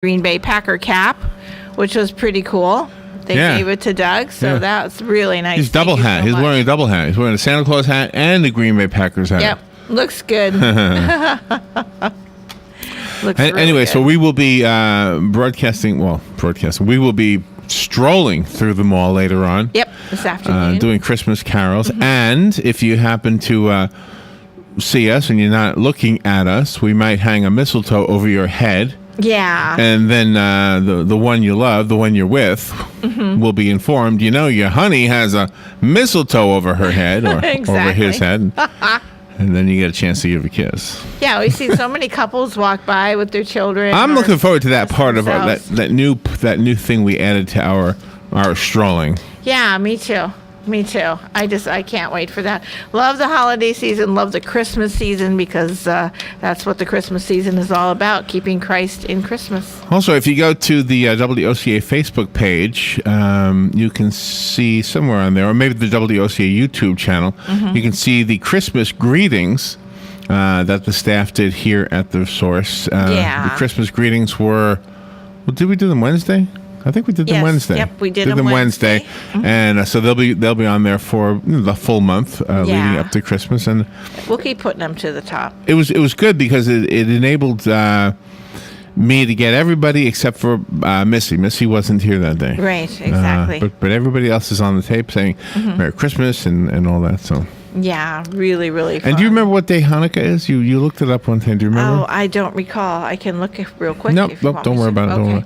Green Bay Packer cap, which was pretty cool. They gave it to Doug, so that's really nice. He's double hat. He's wearing a double hat. He's wearing a Santa Claus hat and the Green Bay Packers hat. Yep, looks good. Anyway, so we will be broadcasting. We will be strolling through the mall later on. Yep, this afternoon. Doing Christmas carols. And if you happen to see us and you're not looking at us, we might hang a mistletoe over your head. Yeah. And then the one you love, the one you're with, will be informed, your honey has a mistletoe over her head or over his head. And then you get a chance to give a kiss. Yeah, we've seen so many couples walk by with their children. I'm looking forward to that part of that new thing we added to our strolling. Yeah, me too. Me too. I can't wait for that. Love the holiday season. Love the Christmas season because that's what the Christmas season is all about, keeping Christ in Christmas. Also, if you go to the WOCA Facebook page, you can see somewhere on there, or maybe the WOCA YouTube channel, you can see the Christmas greetings that the staff did here at the source. The Christmas greetings were, did we do them Wednesday? I think we did them Wednesday. Yep, we did them Wednesday. And so they'll be on there for the full month leading up to Christmas, and we'll keep putting them to the top. It was good because it enabled me to get everybody except for Missy. Missy wasn't here that day. Right, exactly. But everybody else is on the tape saying Merry Christmas and all that. So. Yeah, really, really fun. And do you remember what day Hanukkah is? You looked it up one time. Do you remember? Oh, I don't recall. I can look real quick. Nope, don't worry about it. Don't worry.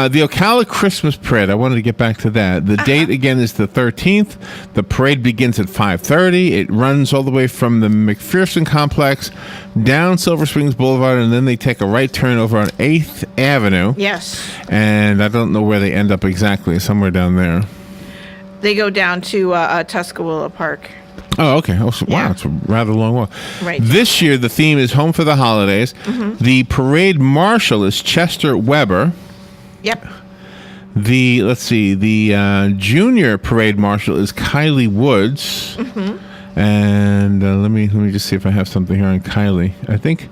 The Ocala Christmas Parade, I wanted to get back to that. The date, again, is the 13th. The parade begins at 5:30. It runs all the way from the McPherson Complex down Silver Springs Boulevard, and then they take a right turn over on 8th Avenue. Yes. And I don't know where they end up exactly, somewhere down there. They go down to Tuscaloosa Park. Oh, okay. Oh, so, wow, it's a rather long walk. Right. This year, the theme is Home for the Holidays. The parade marshal is Chester Weber. Yep. The junior parade marshal is Kylie Woods. And let me just see if I have something here on Kylie. I think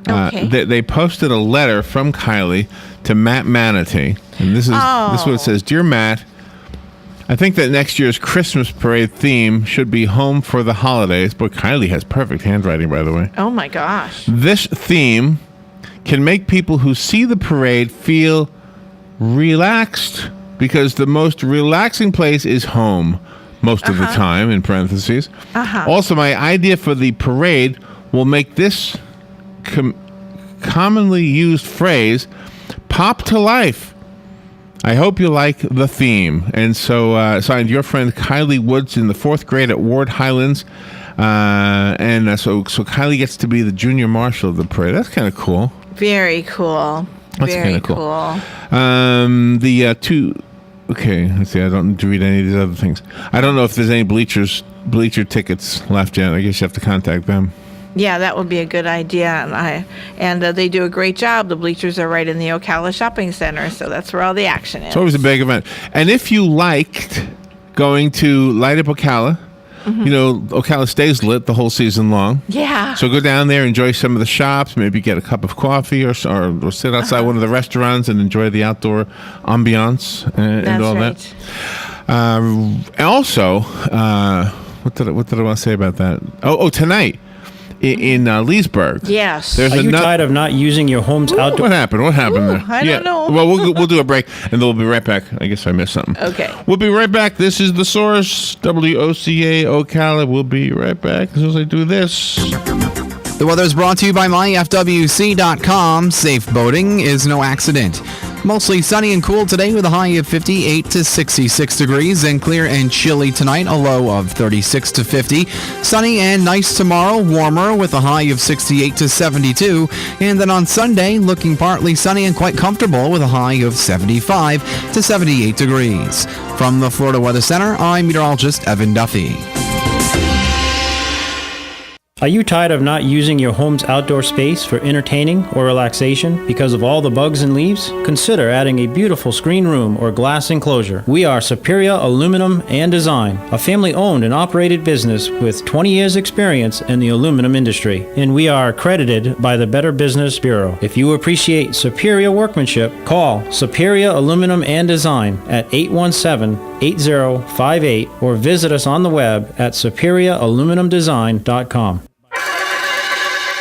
they posted a letter from Kylie to Matt Manatee, and this is what it says: Dear Matt, I think that next year's Christmas parade theme should be Home for the Holidays. But Kylie has perfect handwriting, by the way. Oh, my gosh. This theme can make people who see the parade feel relaxed because the most relaxing place is home most of the time, in parentheses. Also, my idea for the parade will make this commonly used phrase pop to life. I hope you like the theme. And so, signed your friend Kylie Woods in the 4th grade at Ward Highlands. So Kylie gets to be the junior marshal of the parade. That's kind of cool. Very cool. That's kind of cool. Okay, let's see. I don't need to read any of these other things. I don't know if there's any bleacher tickets left yet. I guess you have to contact them. Yeah, that would be a good idea. And they do a great job. The bleachers are right in the Ocala Shopping Center, so that's where all the action is. It's always a big event. And if you liked going to Light Up Ocala, Ocala stays lit the whole season long. Yeah. So go down there, enjoy some of the shops, maybe get a cup of coffee or sit outside one of the restaurants and enjoy the outdoor ambiance and all that. Also, what did I want to say about that? Oh, tonight. In Leesburg. Yes. Are you tired of not using your home's outdoor? What happened? there? I don't know. Well, we'll do a break, and then we'll be right back. I guess I missed something. Okay. We'll be right back. This is The Source, WOCA Ocala. We'll be right back as soon as I do this. The weather is brought to you by myfwc.com. Safe boating is no accident. Mostly sunny and cool today with a high of 58 to 66 degrees, and clear and chilly tonight, a low of 36 to 50. Sunny and nice tomorrow, warmer with a high of 68 to 72. And then on Sunday, looking partly sunny and quite comfortable with a high of 75 to 78 degrees. From the Florida Weather Center, I'm meteorologist Evan Duffy. Are you tired of not using your home's outdoor space for entertaining or relaxation because of all the bugs and leaves? Consider adding a beautiful screen room or glass enclosure. We are Superior Aluminum and Design, a family-owned and operated business with 20 years experience in the aluminum industry, and we are accredited by the Better Business Bureau. If you appreciate superior workmanship, call Superior Aluminum and Design at 817-8058 or visit us on the web at superiораluminumdesign.com.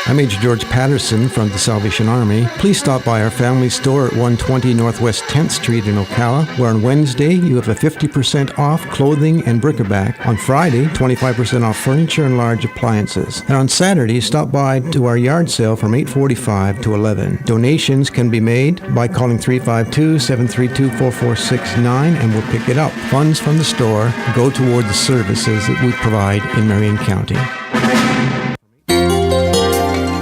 I'm Major George Patterson from the Salvation Army. Please stop by our family store at 120 Northwest 10th Street in Ocala, where on Wednesday you have a 50% off clothing and bric-a-brac. On Friday, 25% off furniture and large appliances. And on Saturday, stop by to our yard sale from 8:45 to 11. Donations can be made by calling 352-732-4469 and we'll pick it up. Funds from the store go toward the services that we provide in Marion County.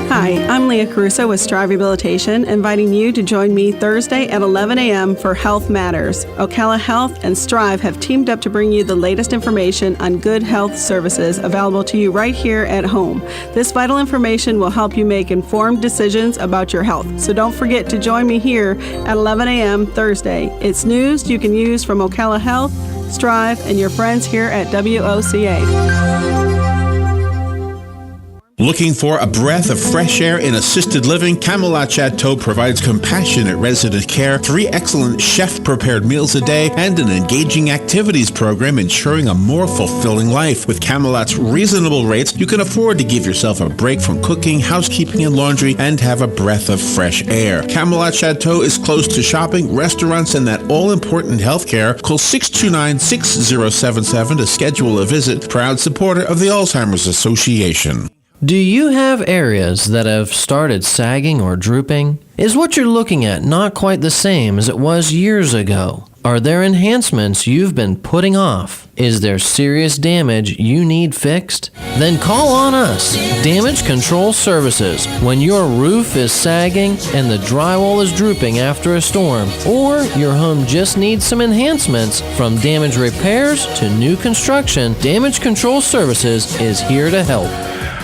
Hi, I'm Leah Caruso with Strive Rehabilitation, inviting you to join me Thursday at 11 a.m. for Health Matters. Ocala Health and Strive have teamed up to bring you the latest information on good health services available to you right here at home. This vital information will help you make informed decisions about your health. So don't forget to join me here at 11 a.m. Thursday. It's news you can use from Ocala Health, Strive, and your friends here at WOCA. Looking for a breath of fresh air in assisted living? Camelot Chateau provides compassionate resident care, 3 excellent chef-prepared meals a day, and an engaging activities program ensuring a more fulfilling life. With Camelot's reasonable rates, you can afford to give yourself a break from cooking, housekeeping, and laundry, and have a breath of fresh air. Camelot Chateau is close to shopping, restaurants, and that all-important health care. Call 629-6077 to schedule a visit. Proud supporter of the Alzheimer's Association. Do you have areas that have started sagging or drooping? Is what you're looking at not quite the same as it was years ago? Are there enhancements you've been putting off? Is there serious damage you need fixed? Then call on us, Damage Control Services, when your roof is sagging and the drywall is drooping after a storm, or your home just needs some enhancements. From damage repairs to new construction, Damage Control Services is here to help.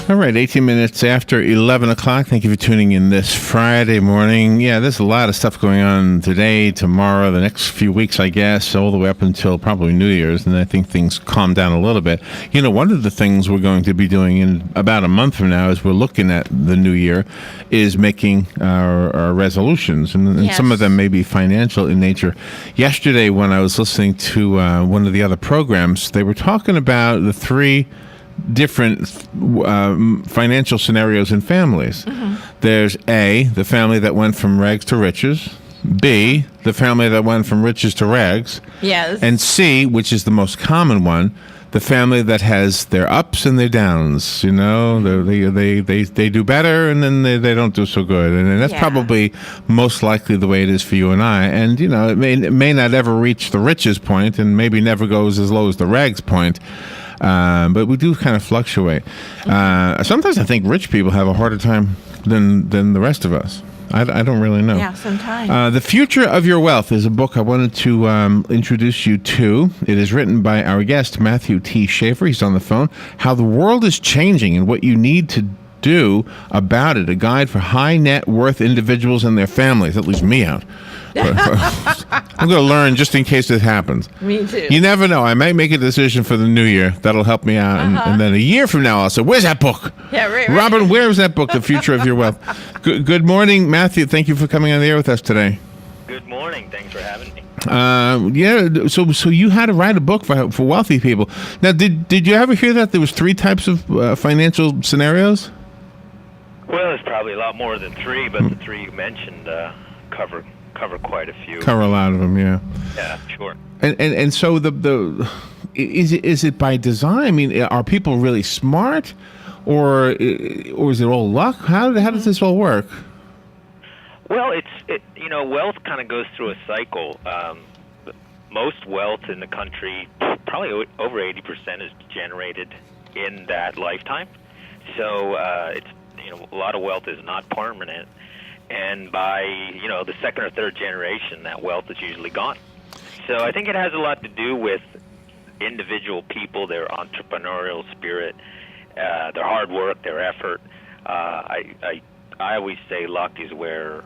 All right, 18 minutes after 11 o'clock. Thank you for tuning in this Friday morning. Yeah, there's a lot of stuff going on today, tomorrow, the next few weeks, I guess, all the way up until probably New Year's, and I think things calm down a little bit. You know, one of the things we're going to be doing in about a month from now, as we're looking at the new year, is making our resolutions, and Yes. some of them may be financial in nature. Yesterday, when I was listening to one of the other programs, they were talking about the 3 different financial scenarios in families. Mm-hmm. There's A, the family that went from rags to riches. B, the family that went from riches to rags. Yes. And C, which is the most common one, the family that has their ups and their downs. You know, they do better and then they don't do so good, and that's probably most likely the way it is for you and I. And you know, it may not ever reach the riches point, and maybe never goes as low as the rags point. But we do kind of fluctuate. Sometimes I think rich people have a harder time than the rest of us. I don't really know. Yeah, sometimes. The Future of Your Wealth is a book I wanted to introduce you to. It is written by our guest, Matthew T. Shafer. He's on the phone. How the World is Changing and What You Need to Do About It. A guide for high net worth individuals and their families. That leaves me out. I'm going to learn just in case it happens. Me too. You never know. I might make a decision for the new year. That'll help me out. And then a year from now, I'll say, where's that book? Yeah, right. Robin, where's that book, The Future of Your Wealth? Good morning, Matthew. Thank you for coming on the air with us today. Good morning. Thanks for having me. So you had to write a book for wealthy people. Now, did you ever hear that there was 3 types of financial scenarios? Well, there's probably a lot more than 3, but the 3 you mentioned cover quite a few. Cover a lot of them, yeah. Yeah, sure. And so is it by design? I mean, are people really smart, or is it all luck? How does this all work? Well, wealth kind of goes through a cycle. Most wealth in the country, probably over 80%, is generated in that lifetime. So a lot of wealth is not permanent. And by, the second or third generation, that wealth is usually gone. So I think it has a lot to do with individual people, their entrepreneurial spirit, their hard work, their effort. I always say luck is where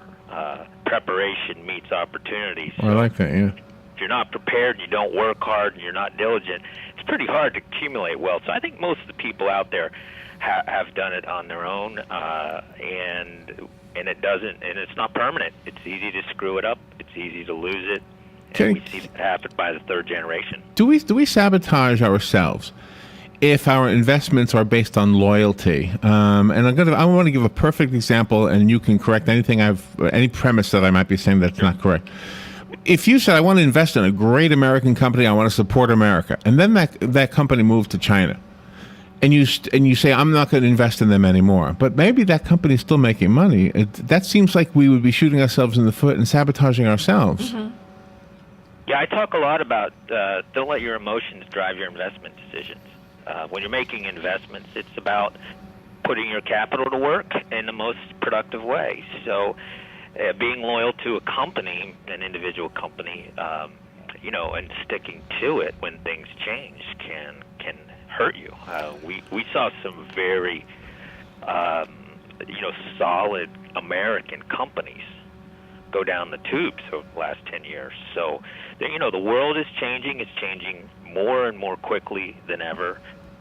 preparation meets opportunity. So I like that, yeah. if you're not prepared and you don't work hard and you're not diligent, it's pretty hard to accumulate wealth. So I think most of the people out there have done it on their own, and it doesn't, and it's not permanent. It's easy to screw it up. It's easy to lose it. And we see that happen by the third generation. Do we sabotage ourselves if our investments are based on loyalty? And I want to give a perfect example, and you can correct any premise that I might be saying that's not correct. If you said, I want to invest in a great American company, I want to support America, and then that company moved to China, and you say, I'm not going to invest in them anymore, but maybe that company is still making money, that seems like we would be shooting ourselves in the foot and sabotaging ourselves. Mm-hmm. Yeah, I talk a lot about don't let your emotions drive your investment decisions. When you're making investments, it's about putting your capital to work in the most productive way. So being loyal to a company, an individual company, and sticking to it when things change can hurt you. We saw some very solid American companies go down the tubes over the last 10 years. So, the world is changing. It's changing more and more quickly than ever.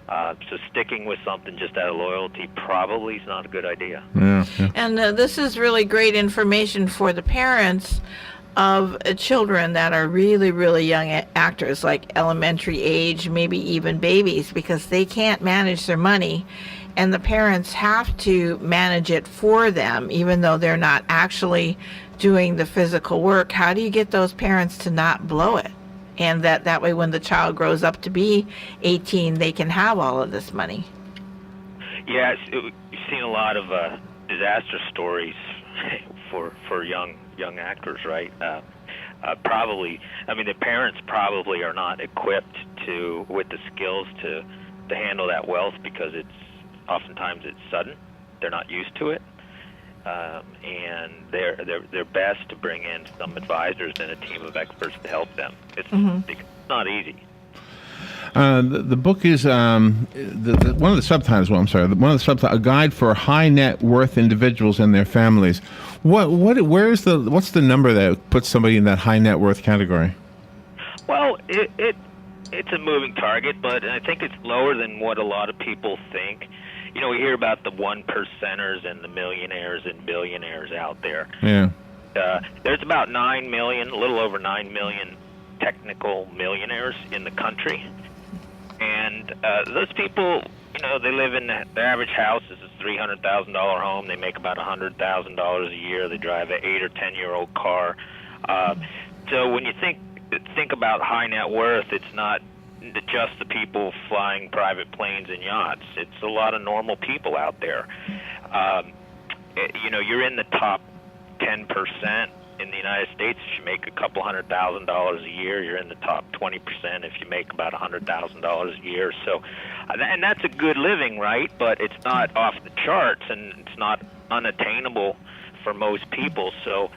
So sticking with something just out of loyalty probably is not a good idea. Yeah. And this is really great information for the parents of children that are really, really young actors, like elementary age, maybe even babies, because they can't manage their money. And the parents have to manage it for them, even though they're not actually doing the physical work. How do you get those parents to not blow it? And that way when the child grows up to be 18, they can have all of this money. Yeah, you've seen a lot of disaster stories for young actors, right? Probably, the parents probably are not equipped with the skills to handle that wealth, because oftentimes it's sudden. They're not used to it. And they're best to bring in some advisors and a team of experts to help them. It's not easy. The book is one of the subtitles. Well, I'm sorry. One of the subtitles: a guide for high net worth individuals and their families. What's the number that puts somebody in that high net worth category? Well, it's a moving target, but I think it's lower than what a lot of people think. We hear about the 1%ers and the millionaires and billionaires out there. Yeah. There's about 9 million, a little over 9 million technical millionaires in the country. And those people, they live in the average house is a $300,000 home. They make about $100,000 a year. They drive an 8 or 10-year-old car. So when you think about high net worth, it's not just the people flying private planes and yachts. It's a lot of normal people out there. You're in the top 10% in the United States. If you make a couple $100,000 a year, you're in the top 20% if you make about $100,000 a year. So, and that's a good living, right? But it's not off the charts, and it's not unattainable for most people. So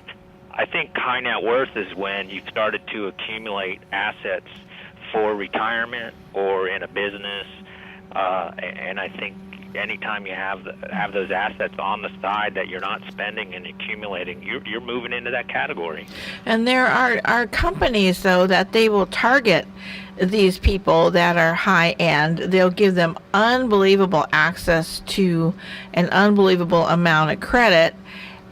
I think high net worth is when you've started to accumulate assets for retirement or in a business, and I think anytime you have those assets on the side that you're not spending and accumulating, you're moving into that category. And there are companies, though, that they will target these people that are high end. They'll give them unbelievable access to an unbelievable amount of credit.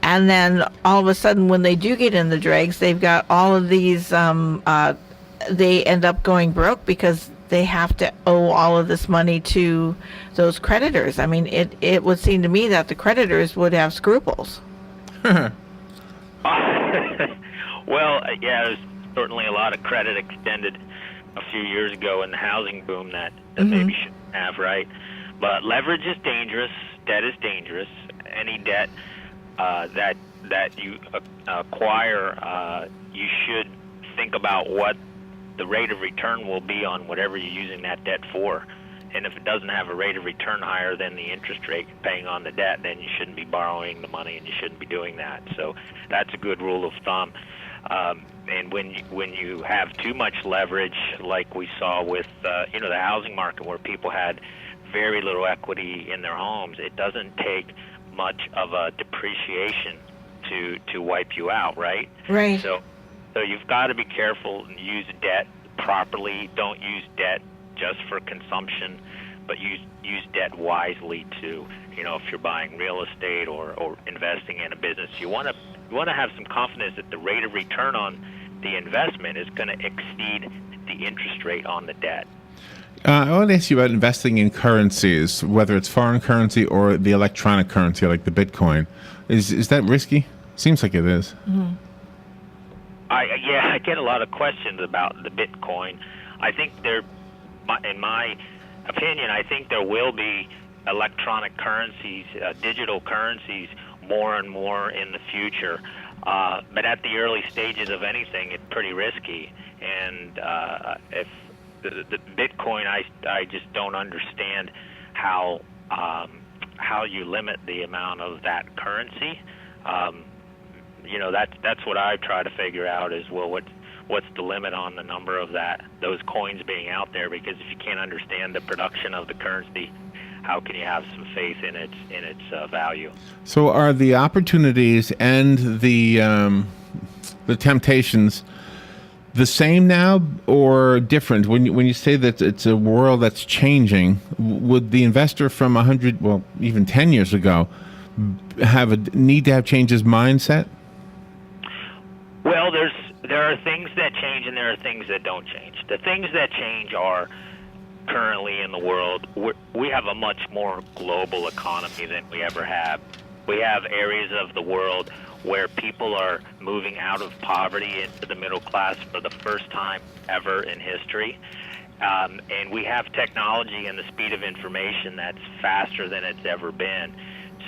And then all of a sudden, when they do get in the dregs, they've got all of these they end up going broke because they have to owe all of this money to those creditors. It would seem to me that the creditors would have scruples. Well, there's certainly a lot of credit extended a few years ago in the housing boom that maybe shouldn't have, right? But leverage is dangerous. Debt is dangerous. Any debt that you acquire, you should think about what the rate of return will be on whatever you're using that debt for. And if it doesn't have a rate of return higher than the interest rate you're paying on the debt, then you shouldn't be borrowing the money and you shouldn't be doing that. So that's a good rule of thumb. And when you have too much leverage, like we saw with the housing market, where people had very little equity in their homes, it doesn't take much of a depreciation to wipe you out, right? Right. So you've got to be careful and use debt properly. Don't use debt just for consumption, but use debt wisely too. If you're buying real estate or investing in a business, you want to have some confidence that the rate of return on the investment is going to exceed the interest rate on the debt. I want to ask you about investing in currencies, whether it's foreign currency or the electronic currency like the Bitcoin. Is that risky? Seems like it is. Mm-hmm. I get a lot of questions about the Bitcoin. I think in my opinion, I think there will be electronic currencies, digital currencies, more and more in the future. But at the early stages of anything, it's pretty risky. And if the Bitcoin, I just don't understand how you limit the amount of that currency. That's what I try to figure out is, well, what's the limit on the number of those coins being out there? Because if you can't understand the production of the currency, how can you have some faith in its value? So are the opportunities and the temptations the same now or different? When you say that it's a world that's changing, would the investor from 100, well, even 10 years ago, need to have changed his mindset? Well, there are things that change and there are things that don't change. The things that change are currently in the world, we have a much more global economy than we ever have. We have areas of the world where people are moving out of poverty into the middle class for the first time ever in history. And we have technology and the speed of information that's faster than it's ever been.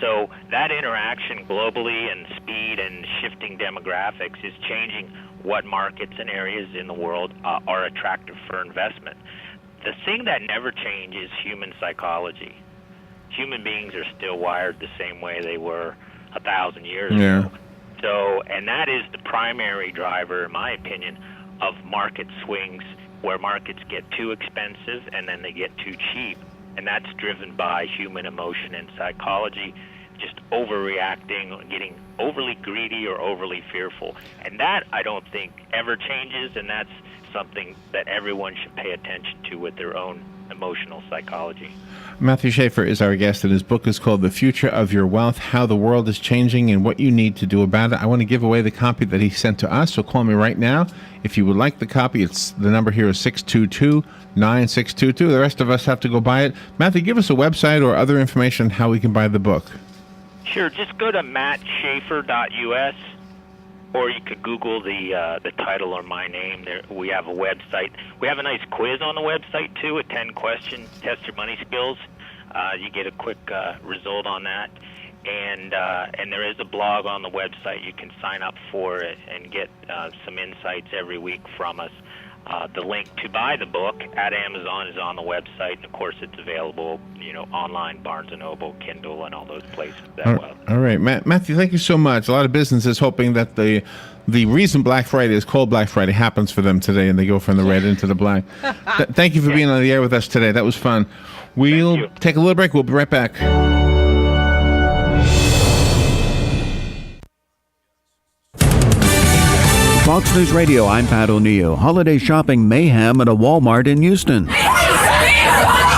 So that interaction globally and speed and shifting demographics is changing what markets and areas in the world are attractive for investment. The thing that never changes is human psychology. Human beings are still wired the same way they were 1,000 years ago. So, and that is the primary driver, in my opinion, of market swings, where markets get too expensive and then they get too cheap. And that's driven by human emotion and psychology, just overreacting, getting overly greedy or overly fearful. And that, I don't think, ever changes, and that's something that everyone should pay attention to with their own emotional psychology. Matthew Shafer is our guest, and his book is called The Future of Your Wealth, How the World is Changing and What You Need to Do About it. I want to give away the copy that he sent to us, so call me right now. If you would like the copy, the number here is 622-9622. The rest of us have to go buy it. Matthew, give us a website or other information on how we can buy the book. Sure, just go to mattshafer.us, or you could Google the title or my name. There, we have a website. We have a nice quiz on the website too, a 10-question test your money skills. You get a quick result on that, and there is a blog on the website. You can sign up for it and get some insights every week from us. The link to buy the book at Amazon is on the website, and of course it's available, online, Barnes & Noble, Kindle, and all those places as well. All right, Matthew, thank you so much. A lot of businesses hoping that the reason Black Friday is called Black Friday happens for them today, and they go from the red into the black. Thank you for being on the air with us today. That was fun. We'll take a little break. We'll be right back. Fox News Radio, I'm Pat O'Neill. Holiday shopping mayhem at a Walmart in Houston.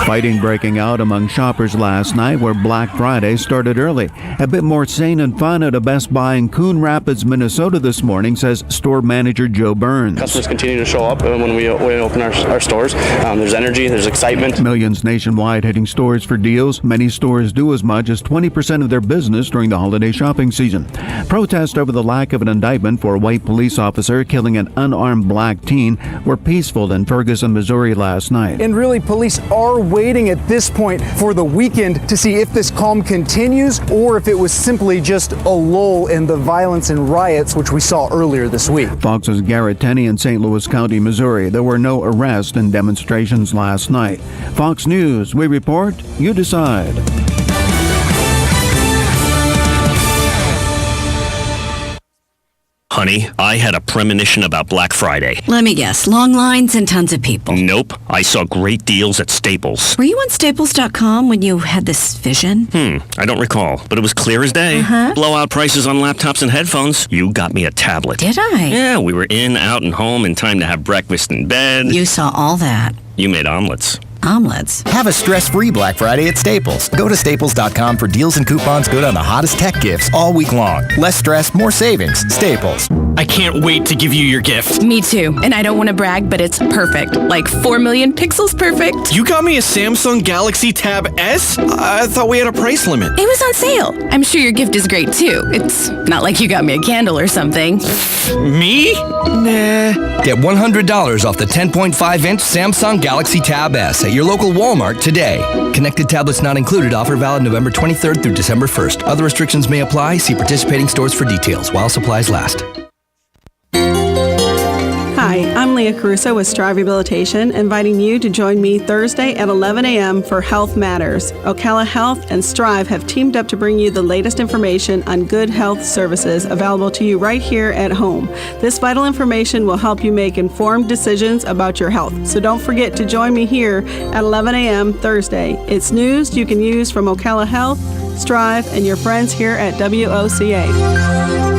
Fighting breaking out among shoppers last night where Black Friday started early. A bit more sane and fun at a Best Buy in Coon Rapids, Minnesota this morning, says store manager Joe Burns. Customers continue to show up when we open our stores. There's energy, there's excitement. Millions nationwide hitting stores for deals. Many stores do as much as 20% of their business during the holiday shopping season. Protests over the lack of an indictment for a white police officer killing an unarmed black teen were peaceful in Ferguson, Missouri last night. And really, police are waiting at this point for the weekend to see if this calm continues or if it was simply just a lull in the violence and riots which we saw earlier this week. Fox's Garrett Tenney in St. Louis County, Missouri. There were no arrests and demonstrations last night. Fox News, we report, you decide. Honey, I had a premonition about Black Friday. Let me guess, long lines and tons of people. Nope, I saw great deals at Staples. Were you on Staples.com when you had this vision? I don't recall, but it was clear as day. Blowout prices on laptops and headphones. You got me a tablet. Did I? Yeah, we were in, out, and home in time to have breakfast in bed. You saw all that. You made omelets. Omelets. Have a stress-free Black Friday at Staples. Go to staples.com for deals and coupons good on the hottest tech gifts all week long. Less stress, more savings. Staples. I can't wait to give you your gift. Me too. And I don't want to brag, but it's perfect. Like 4 million pixels perfect. You got me a Samsung Galaxy Tab S? I thought we had a price limit. It was on sale. I'm sure your gift is great too. It's not like you got me a candle or something. Me? Nah. Get $100 off the 10.5-inch Samsung Galaxy Tab S at your local Walmart today. Connected tablets not included. Offer valid November 23rd through December 1st. Other restrictions may apply. See participating stores for details while supplies last. Hi, I'm Leah Caruso with Strive Rehabilitation, inviting you to join me Thursday at 11 a.m. for Health Matters. Ocala Health and Strive have teamed up to bring you the latest information on good health services available to you right here at home. This vital information will help you make informed decisions about your health. So don't forget to join me here at 11 a.m. Thursday. It's news you can use from Ocala Health, Strive, and your friends here at WOCA.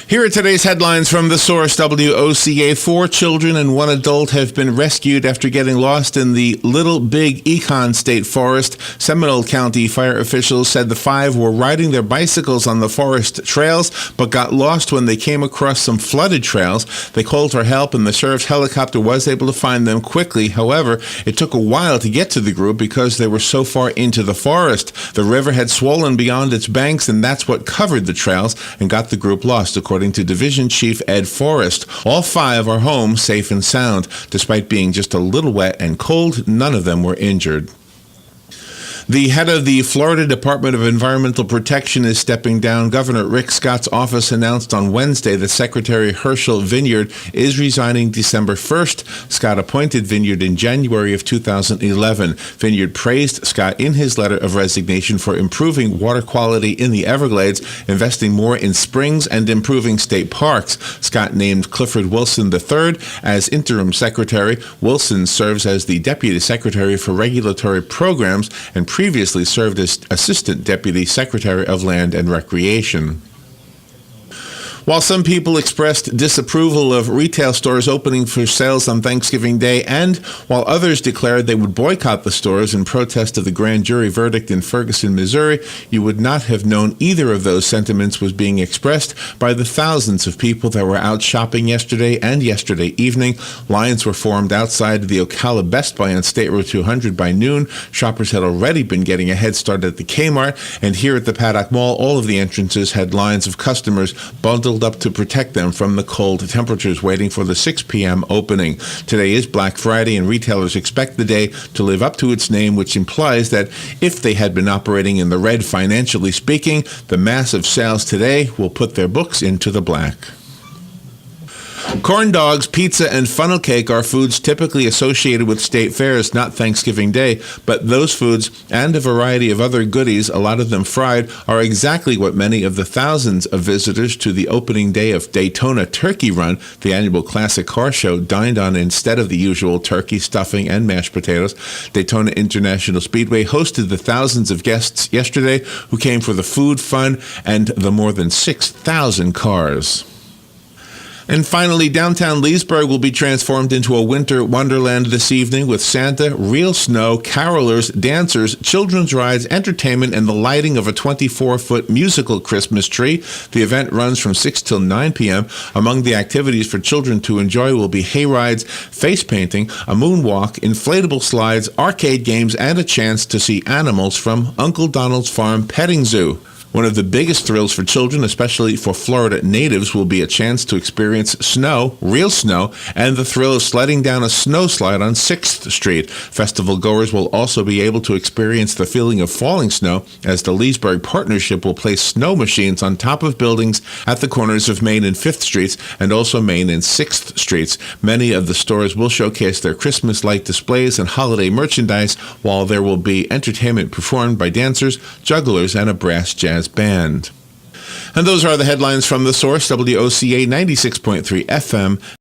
Here are today's headlines from the source, WOCA. 4 children and 1 adult have been rescued after getting lost in the Little Big Econ State Forest. Seminole County fire officials said the 5 were riding their bicycles on the forest trails, but got lost when they came across some flooded trails. They called for help, and the sheriff's helicopter was able to find them quickly. However, it took a while to get to the group because they were so far into the forest. The river had swollen beyond its banks, and that's what covered the trails and got the group lost, according to Division Chief Ed Forrest. All 5 are home safe and sound. Despite being just a little wet and cold, none of them were injured. The head of the Florida Department of Environmental Protection is stepping down. Governor Rick Scott's office announced on Wednesday that Secretary Herschel Vineyard is resigning December 1st. Scott appointed Vineyard in January of 2011. Vineyard praised Scott in his letter of resignation for improving water quality in the Everglades, investing more in springs, and improving state parks. Scott named Clifford Wilson III as interim secretary. Wilson serves as the Deputy Secretary for Regulatory Programs and previously served as Assistant Deputy Secretary of Land and Recreation. While some people expressed disapproval of retail stores opening for sales on Thanksgiving Day, and while others declared they would boycott the stores in protest of the grand jury verdict in Ferguson, Missouri, you would not have known either of those sentiments was being expressed by the thousands of people that were out shopping yesterday and yesterday evening. Lines were formed outside the Ocala Best Buy on State Road 200 by noon. Shoppers had already been getting a head start at the Kmart, and here at the Paddock Mall, all of the entrances had lines of customers bundled up to protect them from the cold temperatures waiting for the 6 p.m. opening. Today is Black Friday, and retailers expect the day to live up to its name, which implies that if they had been operating in the red financially speaking, the massive sales today will put their books into the black. Corn dogs, pizza, and funnel cake are foods typically associated with state fairs, not Thanksgiving Day, but those foods and a variety of other goodies, a lot of them fried, are exactly what many of the thousands of visitors to the opening day of Daytona Turkey Run, the annual classic car show, dined on instead of the usual turkey, stuffing, and mashed potatoes. Daytona International Speedway hosted the thousands of guests yesterday who came for the food, fun, and the more than 6,000 cars. And finally, downtown Leesburg will be transformed into a winter wonderland this evening with Santa, real snow, carolers, dancers, children's rides, entertainment, and the lighting of a 24-foot musical Christmas tree. The event runs from 6 till 9 p.m. Among the activities for children to enjoy will be hay rides, face painting, a moonwalk, inflatable slides, arcade games, and a chance to see animals from Uncle Donald's Farm Petting Zoo. One of the biggest thrills for children, especially for Florida natives, will be a chance to experience snow, real snow, and the thrill of sledding down a snow slide on 6th Street. Festival goers will also be able to experience the feeling of falling snow, as the Leesburg Partnership will place snow machines on top of buildings at the corners of Main and 5th Streets, and also Main and 6th Streets. Many of the stores will showcase their Christmas light displays and holiday merchandise, while there will be entertainment performed by dancers, jugglers, and a brass jazz band. And those are the headlines from The Source, WOCA 96.3 FM.